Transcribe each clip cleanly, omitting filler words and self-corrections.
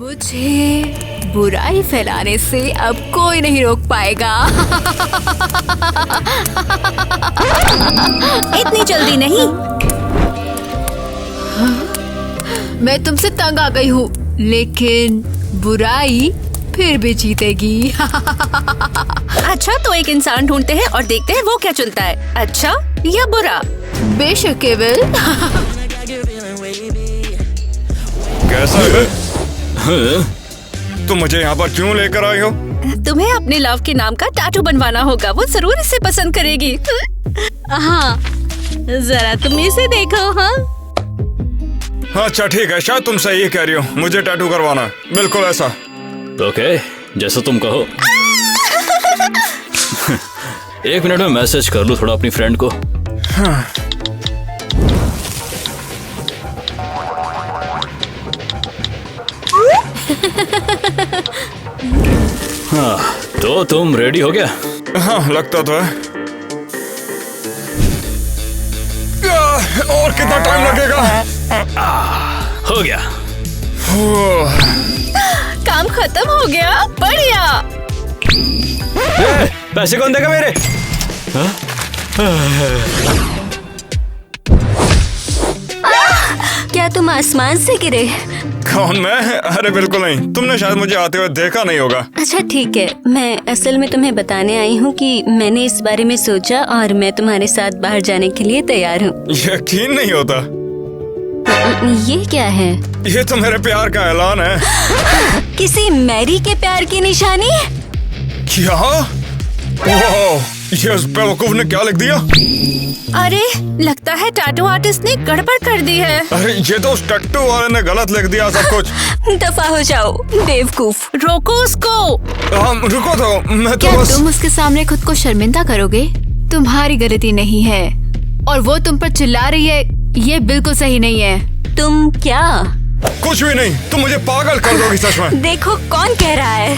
मुझे बुराई फैलाने से अब कोई नहीं रोक पाएगा। इतनी जल्दी नहीं। मैं तुमसे तंग आ गई हूँ, लेकिन बुराई फिर भी जीतेगी। अच्छा, तो एक इंसान ढूंढते हैं और देखते हैं वो क्या चुनता है, अच्छा या बुरा। बेशक केवल। कैसा है? तुम मुझे यहाँ पर क्यों लेकर आई हो? तुम्हें अपने लव के नाम का टैटू बनवाना होगा, वो जरूर इसे पसंद करेगी। हाँ, जरा तुम इसे देखो। हाँ, अच्छा ठीक है, शायद तुम सही कह रही हो, मुझे टैटू करवाना है, बिल्कुल ऐसा। ओके, जैसा तुम कहो। 1 मिनट में मैसेज कर लूँ थोड़ा अपनी फ्रेंड को। हाँ। हाँ, तो तुम रेडी हो गया? हाँ, लगता तो है। और कितना टाइम लगेगा? हो गया। काम खत्म हो गया, बढ़िया। पैसे कौन देगा मेरे? क्या तुम आसमान से गिरे? कौन, मैं? अरे बिल्कुल नहीं, तुमने शायद मुझे आते हुए देखा नहीं होगा। अच्छा ठीक है, मैं असल में तुम्हें बताने आई हूँ कि मैंने इस बारे में सोचा और मैं तुम्हारे साथ बाहर जाने के लिए तैयार हूँ। यकीन नहीं होता। ये क्या है? ये तो मेरे प्यार का ऐलान है। किसी मैरी के प्यार की निशानी? क्या? वाह, ये उस बेवकूफ ने क्या लिख दिया? अरे लगता है टैटू आर्टिस्ट ने गड़बड़ कर दी है। अरे ये तो उस टैटू वाले ने गलत लिख दिया सब कुछ। दफा हो जाओ बेवकूफ, रोको उसको। रुको तो, मैं तो क्या बस... तुम उसके सामने खुद को शर्मिंदा करोगे? तुम्हारी गलती नहीं है और वो तुम पर चिल्ला रही है, ये बिल्कुल सही नहीं है। तुम क्या? कुछ भी नहीं, तुम मुझे पागल कर दोगी सच में। देखो कौन कह रहा है।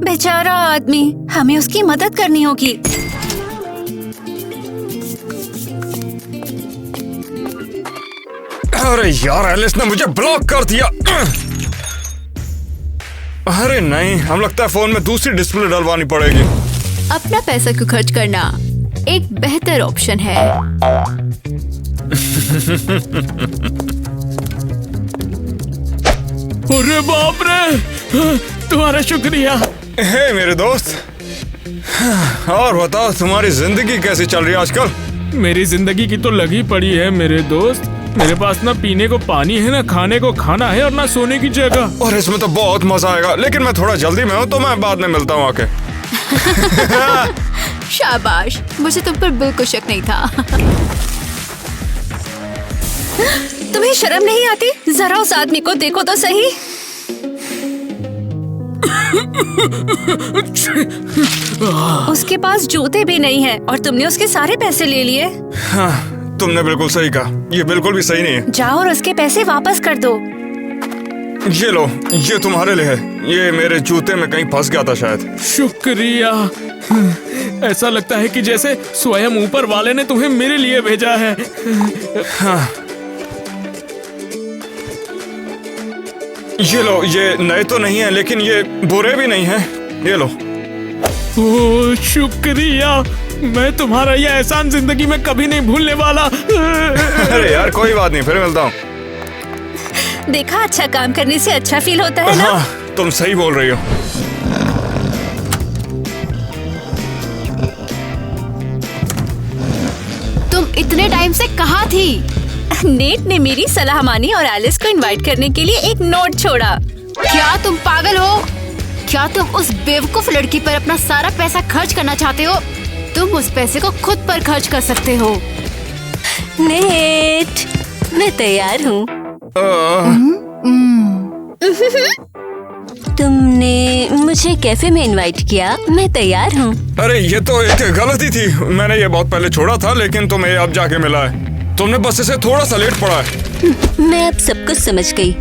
बेचारा आदमी, हमें उसकी मदद करनी होगी। अरे यार, एलिस ने मुझे ब्लॉक कर दिया। अरे नहीं, हम लगता है फोन में दूसरी डिस्प्ले डलवानी पड़ेगी। अपना पैसा क्यों खर्च करना, एक बेहतर ऑप्शन है। अरे बाप रे, तुम्हारा शुक्रिया। हे मेरे दोस्त, और बताओ तुम्हारी जिंदगी कैसी चल रही है आजकल? मेरी जिंदगी की तो लगी पड़ी है मेरे दोस्त। मेरे पास ना पीने को पानी है, ना खाने को खाना है और ना सोने की जगह। और इसमें तो बहुत मजा आएगा, लेकिन मैं थोड़ा जल्दी में हूँ तो मैं बाद में मिलता हूँ आके। शाबाश, मुझे तुम पर बिल्कुल शक नहीं था। तुम्हें शर्म नहीं आती? जरा उस आदमी को देखो तो सही। उसके पास जूते भी नहीं हैं और तुमने उसके सारे पैसे ले लिए। हाँ, तुमने बिल्कुल सही कहा, ये बिल्कुल भी सही नहीं है। जाओ और उसके पैसे वापस कर दो। ये लो, ये तुम्हारे लिए है। ये मेरे जूते में कहीं फंस गया था शायद। शुक्रिया। ऐसा लगता है कि जैसे स्वयं ऊपर वाले ने तुम्हें मेरे लिए भेजा है। हाँ। ये लो, ये नए तो नहीं है लेकिन ये बुरे भी नहीं हैं। ये लो। ओह शुक्रिया, मैं तुम्हारा यह एहसान जिंदगी में कभी नहीं भूलने वाला। अरे यार कोई बात नहीं, फिर मिलता हूँ। देखा, अच्छा काम करने से अच्छा फील होता है ना? हाँ, तुम सही बोल रही हो। तुम इतने टाइम से कहाँ थी? नेट ने मेरी सलाह मानी और एलिस को इनवाइट करने के लिए एक नोट छोड़ा। क्या तुम पागल हो? क्या तुम उस बेवकूफ लड़की पर अपना सारा पैसा खर्च करना चाहते हो? तुम उस पैसे को खुद पर खर्च कर सकते हो। नेट, मैं तैयार हूँ। तुमने मुझे कैफे में इनवाइट किया, मैं तैयार हूँ। अरे ये तो एक गलती थी, मैंने ये बहुत पहले छोड़ा था, लेकिन तुम्हें अब जाके मिला है। तुमने बस इसे थोड़ा सा लेट पड़ा है। मैं अब सब कुछ समझ गई।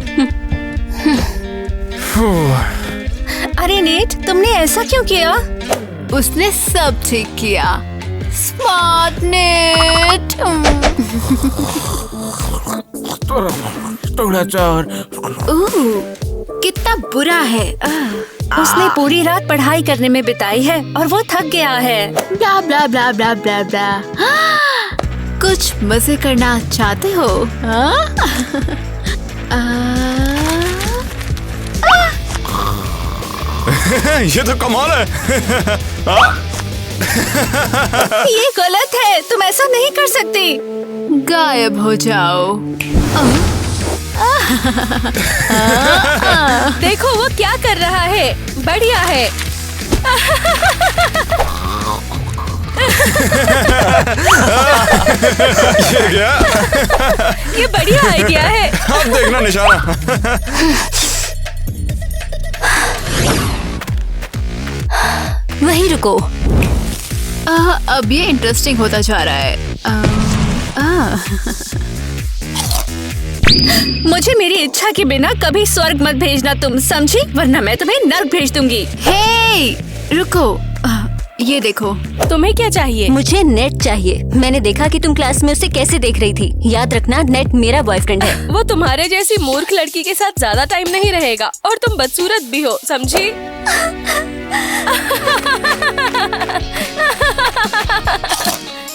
अरे नेट, तुमने ऐसा क्यों किया? उसने सब ठीक किया। Smart net. थोड़ा सा और। ओह, कितना बुरा है। उसने पूरी रात पढ़ाई करने में बिताई है और वो थक गया है। ब्ला ब्ला ब्ला ब्ला ब्ला ब्ला। कुछ मजे करना चाहते हो? ये तो कमाल है। ये गलत है, तुम ऐसा नहीं कर सकती। गायब हो जाओ। देखो वो क्या कर रहा है, बढ़िया है। ये क्या? ये बढ़िया आइडिया है। अब देखना निशाना। वहीं रुको। अब ये इंटरेस्टिंग होता जा रहा है। मुझे मेरी इच्छा के बिना कभी स्वर्ग मत भेजना तुम, समझी? वरना मैं तुम्हें नर्क भेज दूंगी। हे, रुको। ये देखो। तुम्हें क्या चाहिए? मुझे नेट चाहिए। मैंने देखा कि तुम क्लास में उसे कैसे देख रही थी। याद रखना, नेट मेरा बॉयफ्रेंड है। वो तुम्हारे जैसी मूर्ख लड़की के साथ ज्यादा टाइम नहीं रहेगा और तुम बदसूरत भी हो, समझी?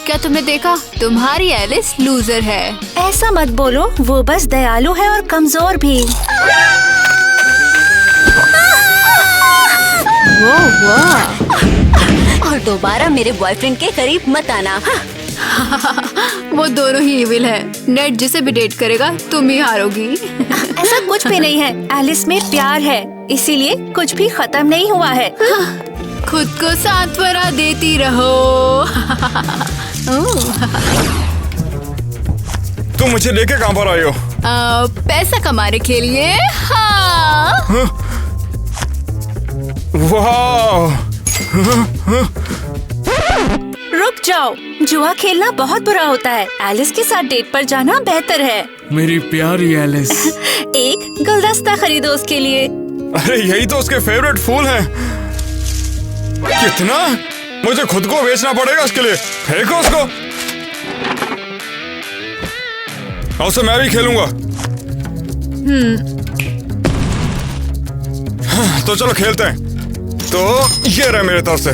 क्या तुमने देखा? तुम्हारी एलिस लूजर है। ऐसा मत बोलो, वो बस दयालु है और कमजोर भी। और दोबारा मेरे बॉयफ्रेंड के करीब मत आना। वो दोनों ही इविल है। नेट जिसे भी डेट करेगा तुम ही हारोगी। ऐसा कुछ भी नहीं है, एलिस में प्यार है, इसीलिए कुछ भी खत्म नहीं हुआ है। खुद को सांत्वना देती रहो। तुम मुझे लेके कहाँ पर आई हो? पैसा कमाने के लिए। हाँ। वाह! रुक जाओ, जुआ खेलना बहुत बुरा होता है। एलिस के साथ डेट पर जाना बेहतर है। मेरी प्यारी एलिस। एक गुलदस्ता खरीदो उसके लिए। अरे यही तो उसके फेवरेट फूल हैं। कितना? मुझे खुद को बेचना पड़ेगा इसके लिए। फेंको उसको। और उससे मैं भी खेलूंगा। हाँ, तो चलो खेलते हैं। तो ये रहे मेरे तरफ से।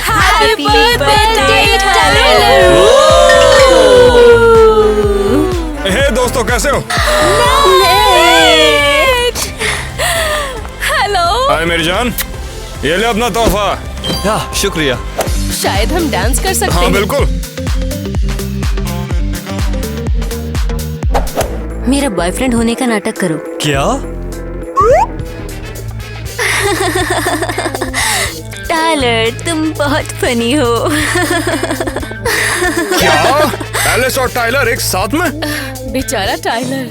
Happy birthday Tyler. हे दोस्तों, कैसे हो? हेलो। हाय मेरी जान, ये ले अपना तोहफा। शुक्रिया। शायद हम डांस कर सकते हाँ हैं। बिल्कुल। मेरा बॉयफ्रेंड होने का नाटक करो। क्या? टायलर, तुम बहुत फनी हो। क्या? एलिस और टाइलर एक साथ में? बेचारा टाइलर।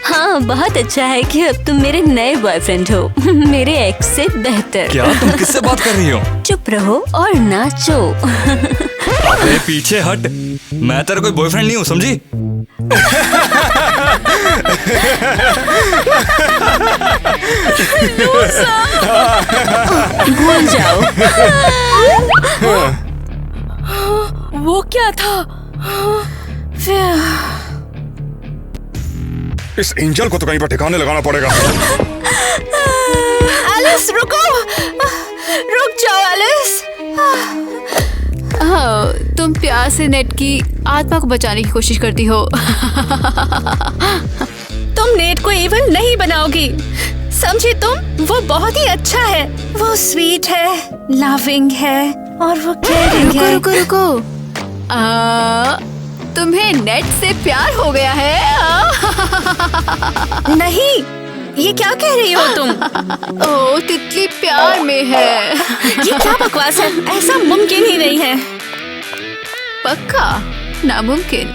हाँ, बहुत अच्छा है कि अब तुम मेरे नए बॉयफ्रेंड हो। मेरे एक्स से बेहतर। क्या तुम किससे बात कर रही हो? चुप रहो और नाचो। अरे पीछे हट, मैं तेरा कोई बॉयफ्रेंड नहीं हूँ, समझी? भूल जाओ। वो क्या था? इस एंजल को तो कहीं पर ठिकाने लगाना पड़ेगा। एलिस रुको, रुक जाओ एलिस। तुम प्यार से नेट की आत्मा को बचाने की कोशिश करती हो। तुम नेट को इविल नहीं बनाओगी, समझी तुम? वो बहुत ही अच्छा है। वो स्वीट है, लविंग है और वो केयरिंग रुको है। रुको रुको। तुम्हें नेट से प्यार हो गया है? नहीं, ये क्या कह रही हो तुम? ओ, तितली प्यार में है। ये क्या बकवास है? ऐसा मुमकिन ही नहीं है। पक्का नामुमकिन।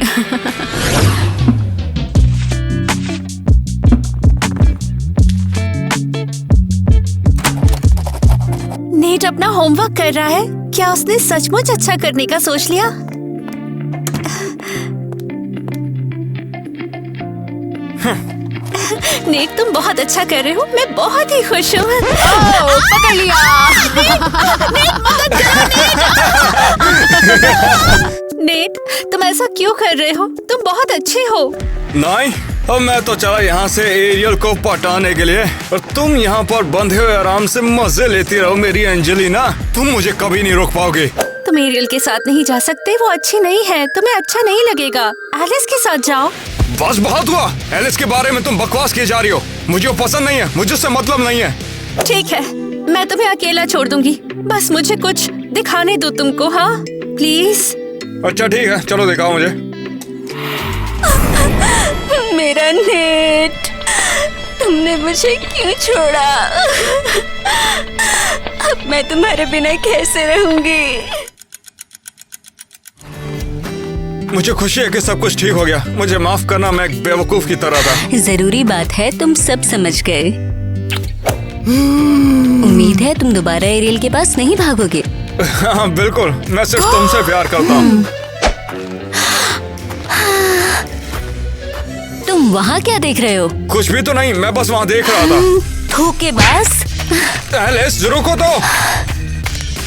नेट अपना होमवर्क कर रहा है। क्या उसने सचमुच अच्छा करने का सोच लिया? नेट, तुम बहुत अच्छा कर रहे हो। मैं बहुत ही खुश हूँ। पकड़ लिया। नेट, तुम ऐसा क्यों कर रहे हो? तुम बहुत अच्छे हो। नहीं, अब मैं तो चला यहाँ से एरियल को पटाने के लिए, और तुम यहाँ पर बंधे हुए आराम से मजे लेती रहो मेरी एंजेलिना। तुम मुझे कभी नहीं रोक पाओगे। तुम एरियल के साथ नहीं जा सकते, वो अच्छी नहीं है, तुम्हें अच्छा नहीं लगेगा। एलिस के साथ जाओ। बस बहुत हुआ। एलिस के बारे में तुम बकवास किए जा रही हो। मुझे वो पसंद नहीं है, मुझे उससे मतलब नहीं है। ठीक है, मैं तुम्हें अकेला छोड़ दूंगी, बस मुझे कुछ दिखाने दो तुमको। हाँ प्लीज। अच्छा ठीक है, चलो दिखाओ मुझे। मेरा नेट, तुमने मुझे क्यों छोड़ा? अब मैं तुम्हारे बिना कैसे रहूंगी? मुझे खुशी है कि सब कुछ ठीक हो गया। मुझे माफ करना, मैं एक बेवकूफ की तरह था। जरूरी बात है, तुम सब समझ गए। उम्मीद है तुम दोबारा एरियल के पास नहीं भागोगे। हाँ बिल्कुल, मैं सिर्फ तुमसे प्यार करता हूँ। तुम वहाँ क्या देख रहे हो? कुछ भी तो नहीं, मैं बस वहाँ देख रहा था। धोखेबाज। एलिस रुको तो,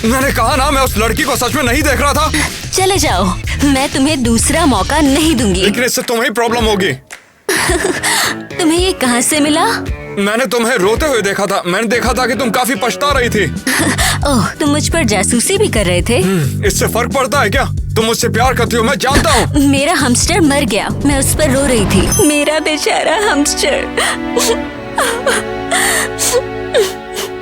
मैंने कहा ना मैं उस लड़की को सच में नहीं देख रहा था। चले जाओ, मैं तुम्हें दूसरा मौका नहीं दूंगी। लेकिन इससे तुम्हें प्रॉब्लम होगी। तुम्हें ये कहाँ से मिला? मैंने तुम्हें रोते हुए देखा था। मैंने देखा था कि तुम काफी पछता रही थी। ओह, तुम मुझ पर जासूसी भी कर रहे थे? इससे फर्क पड़ता है क्या? तुम मुझसे प्यार करती हो, मैं जानता हूँ। मेरा हमस्टर मर गया, मैं उस पर रो रही थी। मेरा बेचारा हमस्टर।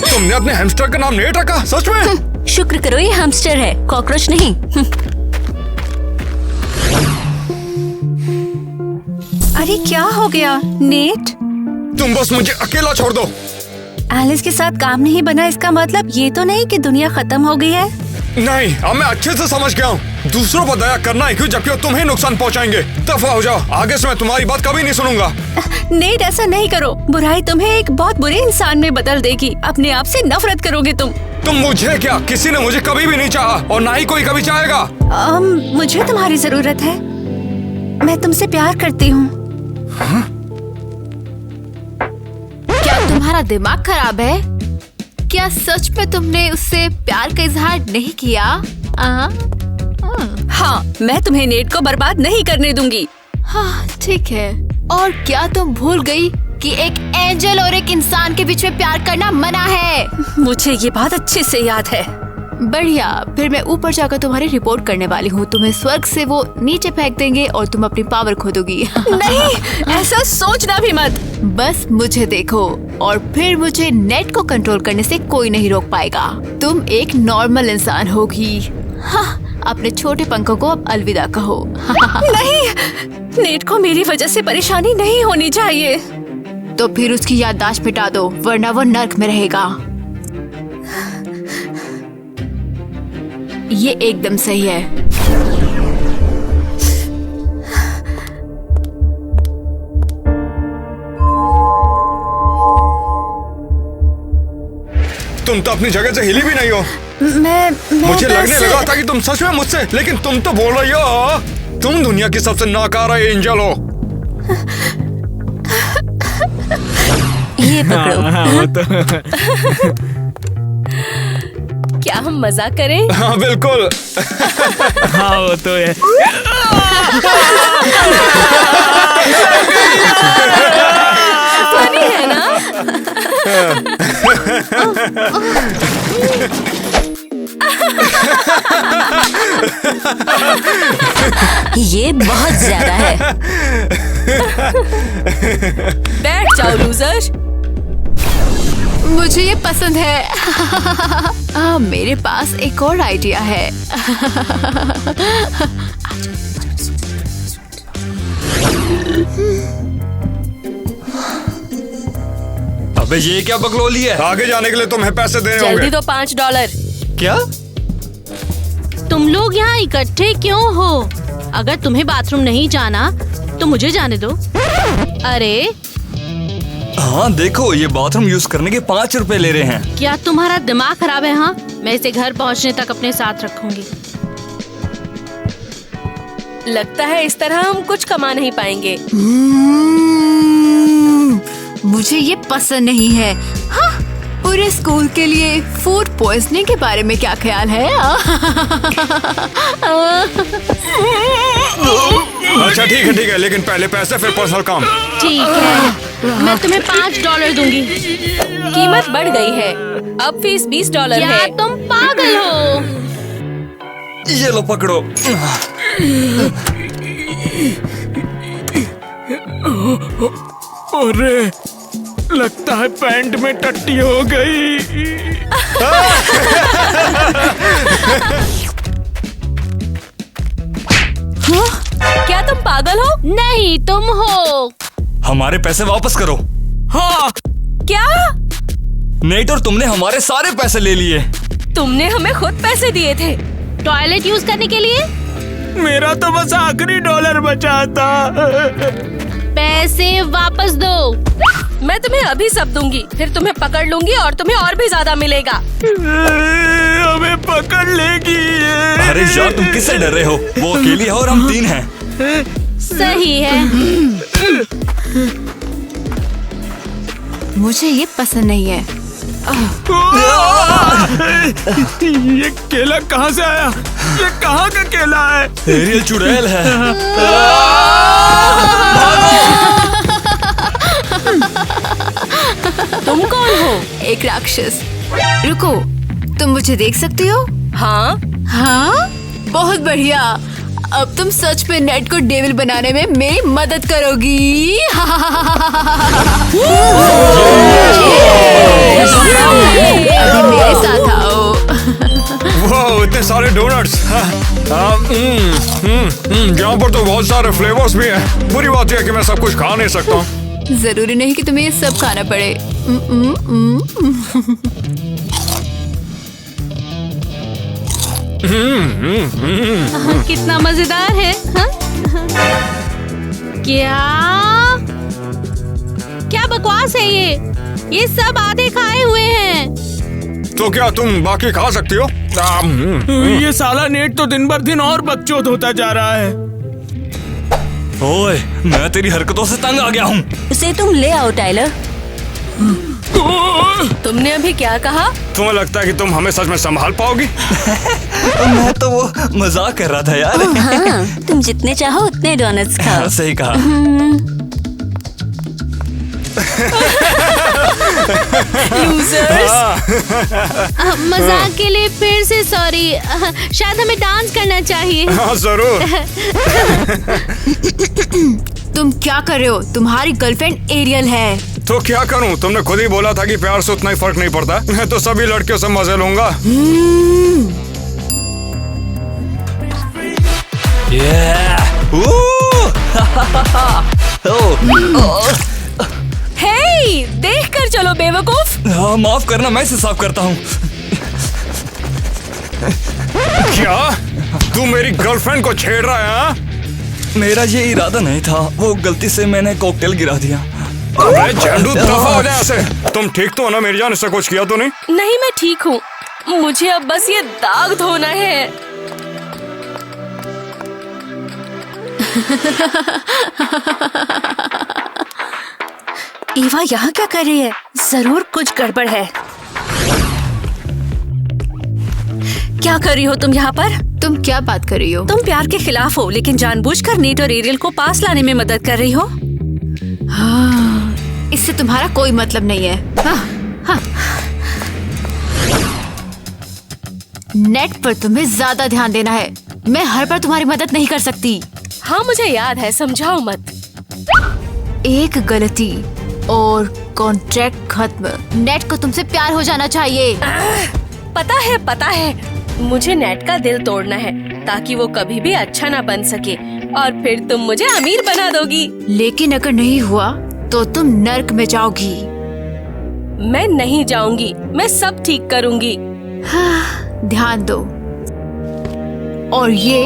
तुमने अपने हैमस्टर का नाम नेट रखा? सच में? शुक्र करो ये हमस्टर है, कॉकरोच नहीं। अरे क्या हो गया नेट? तुम बस मुझे अकेला छोड़ दो। एलिस के साथ काम नहीं बना, इसका मतलब ये तो नहीं कि दुनिया खत्म हो गई है। नहीं, अब मैं अच्छे से समझ गया हूँ। दूसरों पर दया करना है क्यों, जबकि वो तुम्हें नुकसान पहुँचाएंगे। दफा हो जाओ, आगे से मैं तुम्हारी बात कभी नहीं सुनूंगा। नेट ऐसा नहीं करो, बुराई तुम्हें एक बहुत बुरे इंसान में बदल देगी। अपने आप से नफरत करोगे तुम। मुझे क्या, किसी ने मुझे कभी भी नहीं चाहा और ना ही कोई कभी चाहेगा। मुझे तुम्हारी जरूरत है, मैं तुमसे प्यार करती हूँ। क्या तुम्हारा दिमाग खराब है? क्या सच में तुमने उससे प्यार का इजहार नहीं किया? हाँ, मैं तुम्हें नेट को बर्बाद नहीं करने दूंगी। हाँ ठीक है। और क्या तुम भूल गई कि एक एंजल और एक इंसान के बीच में प्यार करना मना है? मुझे ये बात अच्छे से याद है। बढ़िया, फिर मैं ऊपर जाकर तुम्हारी रिपोर्ट करने वाली हूँ। तुम्हें स्वर्ग से वो नीचे फेंक देंगे और तुम अपनी पावर खो दोगी। नहीं, ऐसा सोचना भी मत। बस मुझे देखो और फिर मुझे नेट को कंट्रोल करने से कोई नहीं रोक पाएगा। तुम एक नॉर्मल इंसान होगी। हाँ, अपने छोटे पंखों को अब अलविदा कहो। नहीं, नेट को मेरी वजह से परेशानी नहीं होनी चाहिए। तो फिर उसकी याददाश्त मिटा दो, वरना वो नर्क में रहेगा। ये एकदम सही है। तुम तो अपनी जगह से हिली भी नहीं हो। मुझे लगने लगा था कि तुम सच में मुझसे, लेकिन तुम तो बोल रही हो तुम दुनिया की सबसे नाकारा एंजल हो। ये पकड़ो। हाँ, वो तो क्या हम मजाक करें? हाँ बिल्कुल। हाँ वो तो है। फनी है ना? ये बहुत ज्यादा है। बैठ जाओ लूजर। मुझे ये पसंद है। मेरे पास एक और आइडिया है। अबे ये क्या बकलोली है? आगे जाने के लिए तुम्हें पैसे देने जल्दी होंगे। दो $5। क्या? तुम लोग यहाँ इकट्ठे क्यों हो? अगर तुम्हें बाथरूम नहीं जाना तो मुझे जाने दो। अरे हाँ देखो, ये बाथरूम यूज करने के 5 रुपए ले रहे हैं। क्या तुम्हारा दिमाग खराब है? हाँ, मैं इसे घर पहुँचने तक अपने साथ रखूंगी। लगता है इस तरह हम कुछ कमा नहीं पाएंगे। मुझे ये पसंद नहीं है। हाँ, पूरे स्कूल के लिए फूड पॉइजनिंग के बारे में क्या ख्याल है? अच्छा ठीक है, लेकिन पहले पैसे फिर पर्सनल काम। ठीक है, मैं तुम्हें $5 दूंगी। कीमत बढ़ गई है, अब फीस $20 क्या है। तुम पागल हो? ये लो पकड़ो। अरे लगता है पैंट में टट्टी हो गई। क्या तुम पागल हो? नहीं, तुम हो। हमारे पैसे वापस करो। हाँ, क्या नेट और तुमने हमारे सारे पैसे ले लिए। तुमने हमें खुद पैसे दिए थे? टॉयलेट यूज करने के लिए? मेरा तो बस आखिरी $1 बचा था। पैसे वापस दो। मैं तुम्हें अभी सब दूंगी, फिर तुम्हें पकड़ लूंगी और तुम्हें और भी ज्यादा मिलेगा। हमें पकड़ लेगी। अरे यार तुम किससे डर रहे हो? वो अकेली है और हम 3 हैं। सही है। मुझे ये पसंद नहीं है। ये केला कहाँ से आया? ये कहाँ का केला है? एरियल चुड़ैल है। तुम कौन हो? एक राक्षस। रुको, तुम मुझे देख सकती हो? हाँ, हाँ, बहुत बढ़िया। अब तुम सच में नेट को डेविल बनाने में मेरी मदद करोगी। अभी मेरे साथ आओ। वाह, इतने सारे डोनट्स। यहाँ पर तो बहुत सारे फ्लेवर्स भी हैं। बुरी बात यह है कि मैं सब कुछ खा नहीं सकता हूँ। जरूरी नहीं कि तुम्हें ये सब खाना पड़े। कितना मजेदार है। हाँ? क्या बकवास है ये सब आधे खाए हुए हैं। तो क्या तुम बाकी खा सकती हो? ये साला नेट तो दिन भर दिन और बकचोद होता जा रहा है। ओए, मैं तेरी हरकतों से तंग आ गया हूँ। उसे तुम ले आओ टाइलर। तुमने अभी क्या कहा? तुम्हें लगता है कि तुम हमें सच में संभाल पाओगी? मैं तो वो मजाक कर रहा था यार। हाँ, तुम जितने चाहो उतने डोनट्स खाओ। सही कहा। मजाक के लिए फिर से सॉरी। शायद हमें डांस करना चाहिए। हाँ जरूर। तुम क्या कर रहे हो? तुम्हारी गर्लफ्रेंड एरियल है। तो क्या करूं? तुमने खुद ही बोला था कि प्यार से उतना ही फर्क नहीं पड़ता। मैं तो सभी लड़कियों से मजे लूंगा। हे, देख कर चलो बेवकूफ। हाँ, माफ करना, मैं इसे साफ करता हूँ। क्या तू मेरी गर्लफ्रेंड को छेड़ रहा है? हाँ? मेरा ये इरादा नहीं था, वो गलती से मैंने कॉकटेल गिरा दिया। अबे झंडू, दफा हो जाए ऐसे। तुम ठीक तो हो ना मेरी जान? इससे कुछ किया तो नहीं? नहीं, मैं ठीक हूँ। मुझे अब बस ये दाग धोना है। ईवा यहाँ क्या कर रही है? जरूर कुछ गड़बड़ है। क्या कर रही हो तुम यहाँ पर? तुम क्या बात कर रही हो? तुम प्यार के खिलाफ हो, लेकिन जानबूझकर नीट और एरियल को पास लाने में मदद कर रही हो। हाँ, इससे तुम्हारा कोई मतलब नहीं है। हाँ, हाँ। नेट पर तुम्हें ज्यादा ध्यान देना है। मैं हर बार तुम्हारी मदद नहीं कर सकती। हाँ, मुझे याद है, समझाओ मत। एक गलती और कॉन्ट्रैक्ट खत्म। नेट को तुमसे प्यार हो जाना चाहिए। पता है, मुझे नेट का दिल तोड़ना है ताकि वो कभी भी अच्छा ना बन सके, और फिर तुम मुझे अमीर बना दोगी। लेकिन अगर नहीं हुआ तो तुम नर्क में जाओगी। मैं नहीं जाऊंगी, मैं सब ठीक करूंगी। हाँ, ध्यान दो। और ये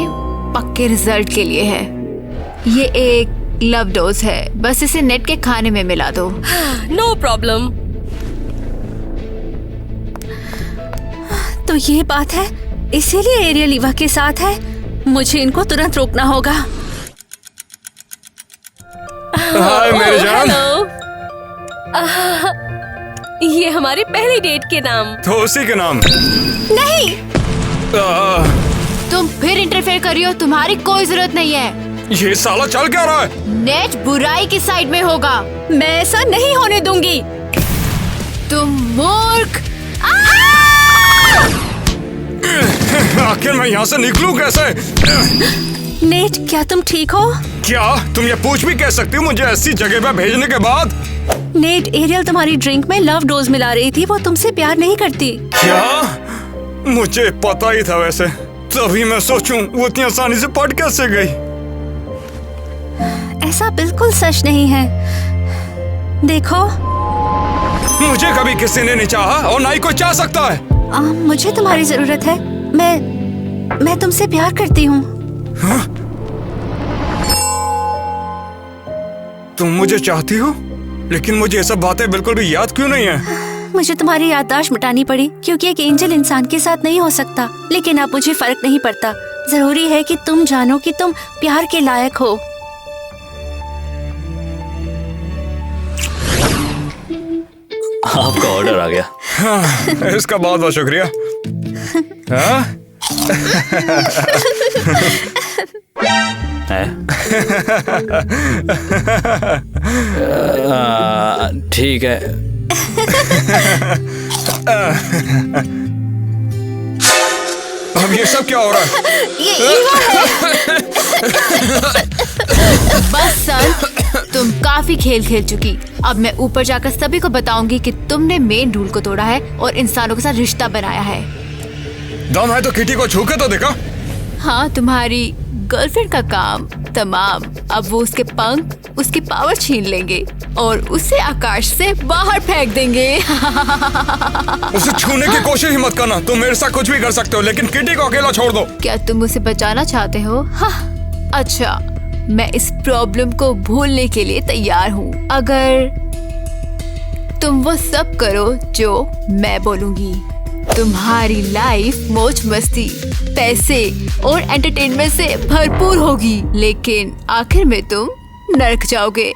पक्के रिजल्ट के लिए है। ये एक लव डोज है, बस इसे नेट के खाने में मिला दो। No problem. तो ये बात है, इसीलिए एरियल ईवा के साथ है। मुझे इनको तुरंत रोकना होगा। हाय मेरी जान। हेलो। ये हमारी पहली डेट के नाम। तो उसी के नाम। नहीं, तुम फिर इंटरफेयर कर रही हो, तुम्हारी कोई जरूरत नहीं है। ये साला चल क्या रहा है? नेट बुराई की साइड में होगा। मैं ऐसा नहीं होने दूंगी। तुम मूर्ख। आखिर मैं यहाँ से निकलूं कैसे? नेट, क्या तुम ठीक हो? क्या तुम ये पूछ भी कह सकती हो मुझे ऐसी जगह पे भेजने के बाद? नेट, एरियल तुम्हारी ड्रिंक में लव डोज मिला रही थी, वो तुमसे प्यार नहीं करती। क्या? मुझे पता ही था वैसे, तभी मैं सोचूं वो इतनी आसानी से पट कैसे गई। ऐसा बिल्कुल सच नहीं है। देखो, मुझे कभी किसी ने नहीं चाहा और ना ही कोई चाह सकता है। मुझे तुम्हारी जरूरत है। मैं तुमसे प्यार करती हूँ। तुम मुझे चाहती हो, लेकिन मुझे ये सब बातें बिल्कुल भी याद क्यों नहीं है? मुझे तुम्हारी याददाश्त मिटानी पड़ी क्योंकि एक एंजल इंसान के साथ नहीं हो सकता। लेकिन अब मुझे फर्क नहीं पड़ता। जरूरी है कि तुम जानो कि तुम प्यार के लायक हो। आपका ऑर्डर आ गया। हाँ, इसका बहुत बहुत शुक्रिया। हाँ? ठीक है। अब ये सब क्या हो रहा है? बस सर, तुम काफी खेल खेल चुकी। अब मैं ऊपर जाकर सभी को बताऊंगी कि तुमने मेन रूल को तोड़ा है और इंसानों के साथ रिश्ता बनाया है। दम है तो किटी को छू के तो देखा। हाँ, तुम्हारी गर्लफ्रेंड का काम तमाम। अब वो उसके पंख, उसकी पावर छीन लेंगे और उसे आकाश से बाहर फेंक देंगे। उसे छूने की कोशिश ही मत करना। तुम मेरे साथ कुछ भी कर सकते हो, लेकिन किटी को अकेला छोड़ दो। क्या तुम उसे बचाना चाहते हो? हाँ, अच्छा, मैं इस प्रॉब्लम को भूलने के लिए तैयार हूँ अगर तुम वो सब करो जो मैं बोलूँगी। तुम्हारी लाइफ मौज मस्ती, पैसे और एंटरटेनमेंट से भरपूर होगी, लेकिन आखिर में तुम नरक जाओगे।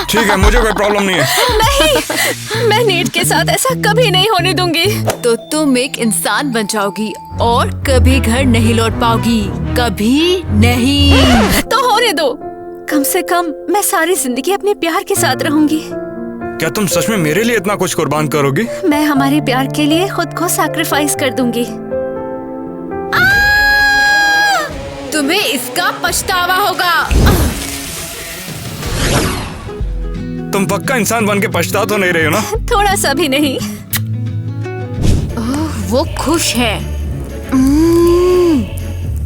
ठीक है, मुझे कोई प्रॉब्लम नहीं है। नहीं, मैं नेट के साथ ऐसा कभी नहीं होने दूंगी। तो तुम एक इंसान बन जाओगी और कभी घर नहीं लौट पाओगी, कभी नहीं। तो होने दो। कम से कम मैं सारी जिंदगी अपने प्यार के साथ रहूंगी। क्या तुम सच में मेरे लिए इतना कुछ कुर्बान करोगी? मैं हमारे प्यार के लिए खुद को सैक्रिफाइस कर दूंगी। तुम्हें इसका पछतावा होगा। तुम पक्का इंसान बन के पछता तो नहीं रही हो ना? थोड़ा सा भी नहीं। वो खुश है।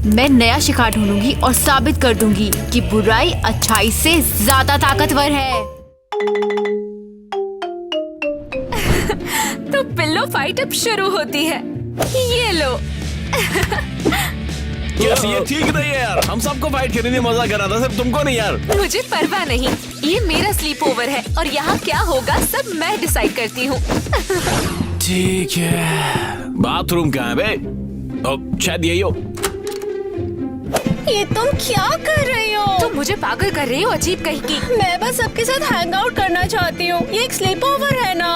मैं नया शिकार ढूंढूंगी और साबित कर दूंगी कि बुराई अच्छाई से ज्यादा ताकतवर है। तो पिल्लो फाइट अब शुरू होती है। ये लो। ये ठीक नहीं है यार। हम सबको फाइट करने में मजा कर रहा था, सिर्फ तुमको नहीं यार। मुझे परवाह नहीं, ये मेरा स्लीप ओवर है और यहाँ क्या होगा सब मैं डिसाइड करती हूँ। ठीक है, बाथरूम कहाँ है बे? शायद यही हो। ये तुम क्या कर रही हो? तुम मुझे पागल कर रही हो, अजीब कहीं की। मैं बस सबके साथ हैंग आउट करना चाहती हूँ। ये एक स्लीप ओवर है ना।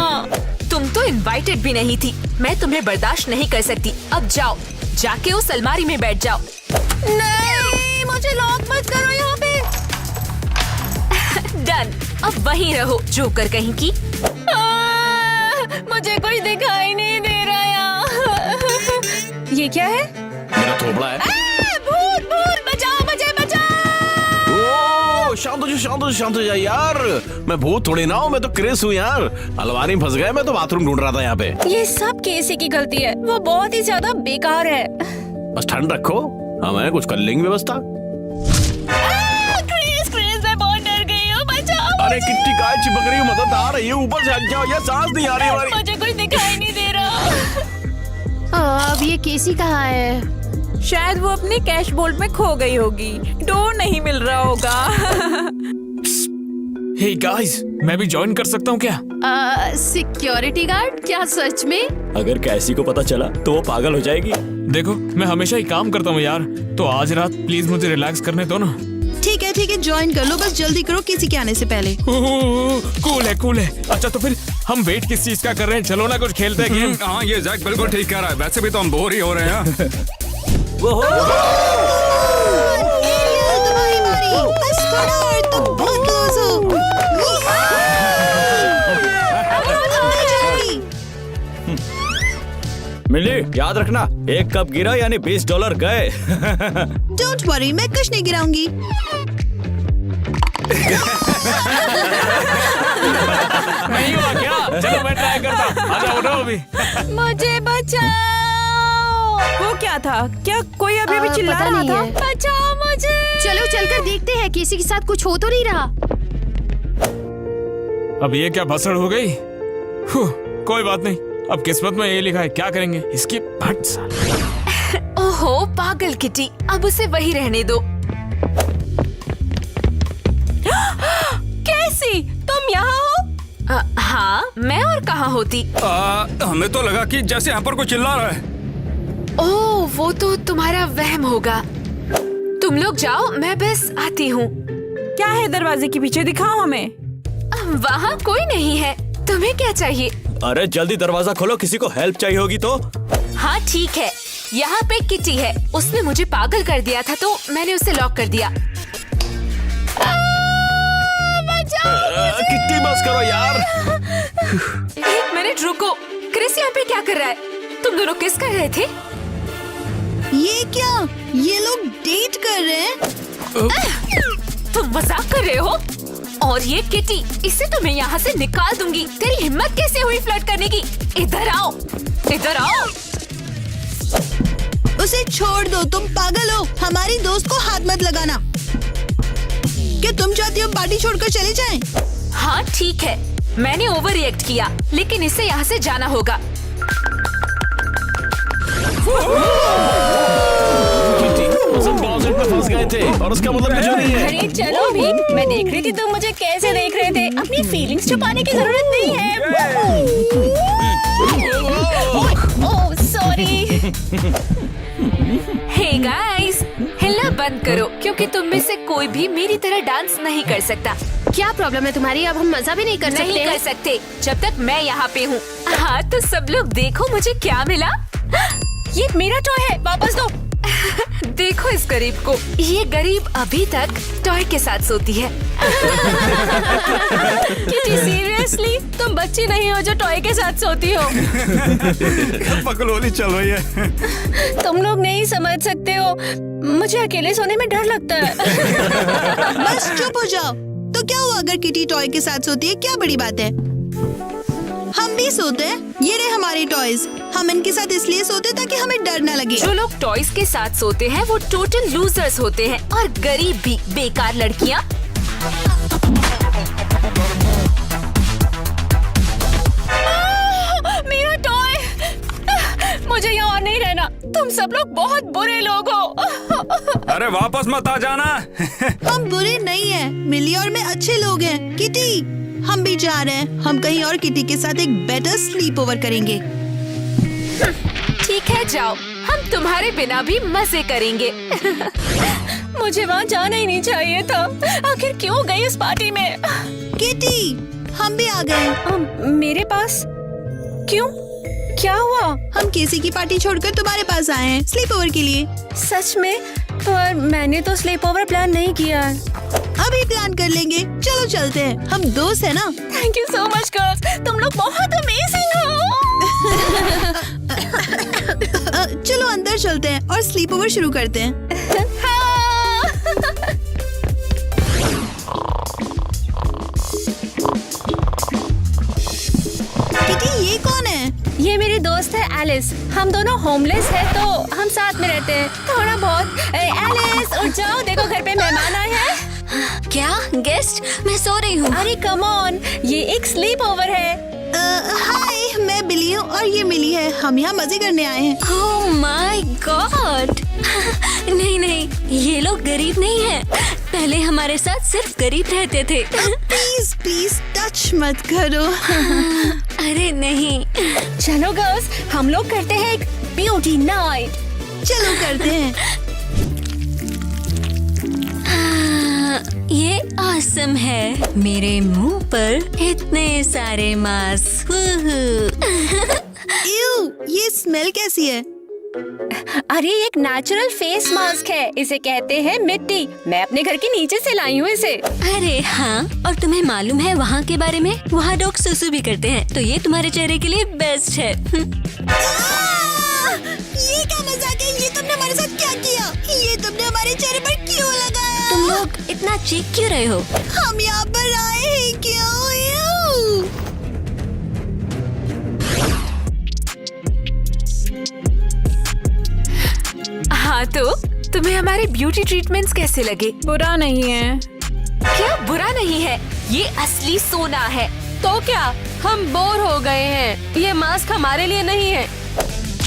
तुम तो इनवाइटेड भी नहीं थी। मैं तुम्हें बर्दाश्त नहीं कर सकती। अब जाओ, जाके उस अलमारी में बैठ जाओ। नहीं, मुझे लॉक मत करो यहाँ पे। डन, अब वहीं रहो, जोकर कहीं की। मुझे कुछ दिखाई नहीं दे रहा यहाँ। ये क्या है? मेरा थोबड़ा है। भूत भूत, बचाओ मुझे, बचाओ। ओ, शांत हो जा यार। मैं भूत थोड़ी ना हूँ, मैं तो क्रिस हूँ यार। अलमारी में फंस गया, मैं तो बाथरूम ढूंढ रहा था यहाँ पे। ये सब केसी की गलती है। वो बहुत ही ज्यादा बेकार है। बस ठंड रखो, हमें कुछ कर लेंगे व्यवस्था। क्रिस, मैं बहुत डर गई हूँ, बचाओ। अरे किट्टी काय चिपक रही है, मदद आ रही है, ऊपर से हट जाओ यार, सांस नहीं आ रही हमारी। मुझे कुछ दिखाई नहीं दे रहा। अब ये केसी कहाँ है? शायद वो अपने कैश बोल्ट में खो गई होगी। डोर नहीं मिल रहा होगा। हे गाइस, मैं भी ज्वाइन कर सकता हूँ क्या? Security guard? क्या सच में? अगर कैसी को पता चला तो वो पागल हो जाएगी। देखो, मैं हमेशा ही काम करता हूँ यार, तो आज रात प्लीज मुझे रिलैक्स करने दो ना। ठीक है, ठीक है ज्वाइन कर लो, बस जल्दी करो किसी के आने से पहले। कूल है। अच्छा तो फिर हम वेट किस चीज का कर रहे हैं? चलो ना कुछ खेलते हैं गेम। हाँ ये जैक बिल्कुल ठीक कह रहा है, वैसे भी तो हम बोर ही हो रहे हैं। तुम्हारी बारी, बस थोड़ा और तुम बहुत क्लोज हो। मिली, याद रखना, एक कप गिरा यानी $20 गए। डोंट वरी, मैं कुछ नहीं गिराऊंगी। नहीं हुआ क्या? चलो मैं ट्राई करता हूँ। आ जाओ ना अभी। मुझे बचाओ। वो क्या था? क्या कोई अभी भी चिल्ला पता रहा नहीं था? है। बचाओ मुझे। चलो चलकर देखते हैं किसी के साथ कुछ हो तो नहीं रहा। अब ये क्या भसड़ हो गई? कोई बात नहीं, अब किस्मत में ये लिखा है, क्या करेंगे इसकी फट साल। ओहो पागल किटी, अब उसे वही रहने दो। कैसी तुम यहाँ हो? हाँ मैं और कहाँ होती? हमें तो लगा कि जैसे यहाँ पर कोई चिल्ला रहा है। ओह वो तो तुम्हारा वहम होगा। तुम लोग जाओ, मैं बस आती हूँ। क्या है दरवाजे के पीछे? दिखाओ हमें। वहाँ कोई नहीं है, तुम्हें क्या चाहिए? अरे जल्दी दरवाजा खोलो, किसी को हेल्प चाहिए होगी तो। हाँ ठीक है, यहाँ पे किटी है, उसने मुझे पागल कर दिया था तो मैंने उसे लॉक कर दिया। किट्टी बस करो यार। एक मिनट रुको, क्रिस यहाँ पे क्या कर रहा है? तुम दोनों किस कर रहे थे? ये क्या? ये लोग डेट कर रहे हैं? तुम मजाक कर रहे हो? और ये किटी, इसे तो मैं यहाँ से निकाल दूंगी। तेरी हिम्मत कैसे हुई फ्लर्ट करने की? इधर आओ, इधर आओ। उसे छोड़ दो, तुम पागल हो। हमारी दोस्त को हाथ मत लगाना। क्या तुम चाहती हो पार्टी छोड़कर चले जाएं? हाँ ठीक है, मैंने ओवर रिएक्ट किया, लेकिन इसे यहाँ से जाना होगा। किट्टी, उस क्लोजेट में फंस गए थे और उसका मतलब कुछ नहीं है। अरे चलो भी, मैं देख रही थी तुम मुझे कैसे देख रहे थे। अपनी फीलिंग्स छुपाने की जरूरत नहीं है। Oh sorry. हे गाइस, हिलना बंद करो, क्योंकि तुम में से कोई भी मेरी तरह डांस नहीं कर सकता। क्या प्रॉब्लम है तुम्हारी? अब हम मजा भी नहीं कर सकते नहीं हैं? कर सकते जब तक मैं यहाँ पे हूँ। हाँ तो सब लोग देखो मुझे क्या मिला। ये मेरा टॉय है, वापस दो। देखो इस गरीब को, ये गरीब अभी तक टॉय के साथ सोती है। किटी सीरियसली, तुम बच्ची नहीं हो जो टॉय के साथ सोती हो। पकलोली चल रही है। तुम लोग नहीं समझ सकते हो, मुझे अकेले सोने में डर लगता है। बस चुप हो जाओ। तो क्या हुआ अगर किटी टॉय के साथ सोती है? क्या बड़ी बात है? हम भी सोते हैं। ये रहे हमारे टॉयज। हम इनके साथ इसलिए सोते ताकि हमें डर न लगे। जो लोग टॉयज के साथ सोते हैं वो टोटल लूजर्स होते हैं, और गरीब भी बेकार लड़कियाँ। मेरा टॉय। मुझे यहाँ और नहीं रहना। तुम सब लोग बहुत बुरे लोग हो। अरे वापस मत आ जाना। हम बुरे नहीं हैं। मिली और मैं अच्छे लोग हैं। किटी, हम भी जा रहे हैं। हम कहीं और किटी के साथ एक बेटर स्लीप ओवर करेंगे। ठीक है जाओ, हम तुम्हारे बिना भी मजे करेंगे। मुझे वहाँ जाना ही नहीं चाहिए था। आखिर क्यों गई उस पार्टी में? किटी, हम भी आ गए। मेरे पास क्यों? क्या हुआ? हम केसी की पार्टी छोड़कर तुम्हारे पास आए हैं स्लीप ओवर के लिए। सच में? पर मैंने तो स्लीप ओवर प्लान नहीं किया। अभी प्लान कर लेंगे। चलो चलते हैं, हम दोस्त हैं ना। Thank you so much girls, तुम लोग बहुत अमेजिंग हो। चलो अंदर चलते हैं और स्लीप ओवर शुरू करते हैं। किटी, ये कौन है? ये मेरी दोस्त है एलिस। हम दोनों होमलेस हैं तो हम साथ में रहते हैं थोड़ा बहुत। एलिस उठ जाओ, देखो घर पे मेहमान आए हैं। क्या गेस्ट? मैं सो रही हूँ। अरे कम ऑन, ये एक स्लीप ओवर है। हाय, मैं बिली हूँ और ये मिली है। हम यहाँ मजे करने आए हैं। Oh my God. नहीं नहीं, ये लोग गरीब नहीं हैं। पहले हमारे साथ सिर्फ गरीब रहते थे। प्लीज प्लीज टच मत करो। अरे नहीं। चलो गर्ल्स, हम लोग करते हैं एक ब्यूटी नाइट। चलो करते हैं। ये आसम है। मेरे मुंह पर इतने सारे मास्क। ये स्मेल कैसी है? अरे एक नेचुरल फेस मास्क है, इसे कहते हैं मिट्टी। मैं अपने घर के नीचे से लाई हूँ इसे। अरे हाँ, और तुम्हें मालूम है वहाँ के बारे में? वहाँ लोग सुसु भी करते हैं, तो ये तुम्हारे चेहरे के लिए बेस्ट है। ये क्या मजाक है? ये तुमने हमारे साथ क्या किया? ये तुमने हमारे चेहरे पर क्यों लगाया? तुम लोग इतना चीख क्यों रहे हो? हम यहाँ पर आए हैं क्यों? हाँ तो तुम्हें हमारे ब्यूटी ट्रीटमेंट्स कैसे लगे? बुरा नहीं है। क्या बुरा नहीं है? ये असली सोना है। तो क्या हम बोर हो गए हैं? ये मास्क हमारे लिए नहीं है।